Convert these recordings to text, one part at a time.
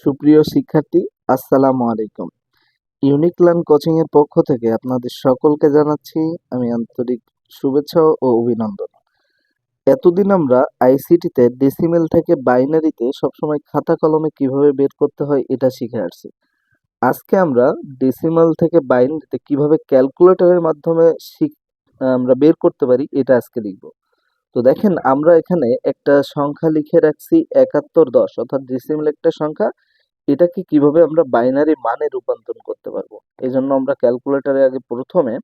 সুপ্রিয় শিক্ষার্থী, আসসালামু আলাইকুম। ইউনিক লার্ন কোচিং এর পক্ষ থেকে আপনাদের সকলকে জানাচ্ছি আমি আন্তরিক শুভেচ্ছা ও অভিনন্দন। এতদিন আমরা আইসিটিতে ডেসিমেল থেকে বাইনারিতে সবসময় খাতা কলমে কিভাবে বের করতে হয় এটা শিখে আসছি। আজকে আমরা ডেসিমাল থেকে বাইনারিতে কিভাবে ক্যালকুলেটরের মাধ্যমে আমরা বের করতে পারি এটা আজকে দেখব। তো দেখেন, আমরা এখানে একটা সংখ্যা লিখে রাখছি ৭১-১০, অর্থাৎ ডেসিমেল একটা সংখ্যা। এটাকে কিভাবে আমরা বাইনারি মানে রূপান্তর করতে পারবো, এই জন্য আমরা ক্যালকুলেটরে আগে প্রথমে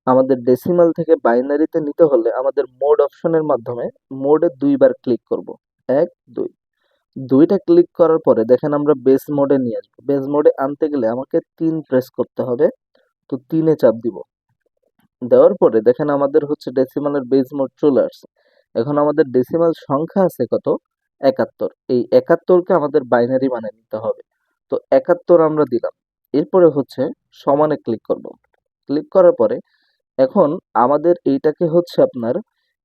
আমাদের ডেসিমাল থেকে বাইনারিতে নিতে হলে আমাদের মোড অপশনের মাধ্যমে মোডে দুইবার ক্লিক করব। ১, ২, দুইটা ক্লিক করার পরে দেখেন আমরা বেস মোডে নিয়ে আসবো। বেস মোডে আনতে গেলে আমাকে ৩ প্রেস করতে হবে। তো ৩-এ চাপ দিব। দেওয়ার পরে দেখেন আমাদের হচ্ছে ডেসিমালের বেস মোড চলে আসছে। এখন আমাদের ডেসিমাল সংখ্যা আছে কত? ৭১। এই ৭১কে আমাদের বাইনারি মানে নিতে হবে। তো ৭১ আমরা দিলাম। এরপরে হচ্ছে সমানে ক্লিক করব। ক্লিক করার পরে এখন আমাদের এইটাকে হচ্ছে আপনার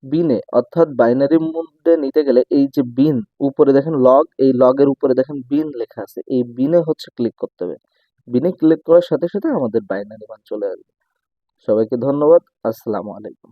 বিনে, অর্থাৎ বাইনারি মোডে নিতে গেলে এই যে বিন উপরে দেখেন লগ, এই লগের উপরে দেখেন বিন লেখা আছে, এই বিনে হচ্ছে ক্লিক করতে হবে। বিনে ক্লিক করার সাথে সাথে আমাদের বাইনারি মান চলে আসবে। সবাইকে ধন্যবাদ। আসসালামু আলাইকুম।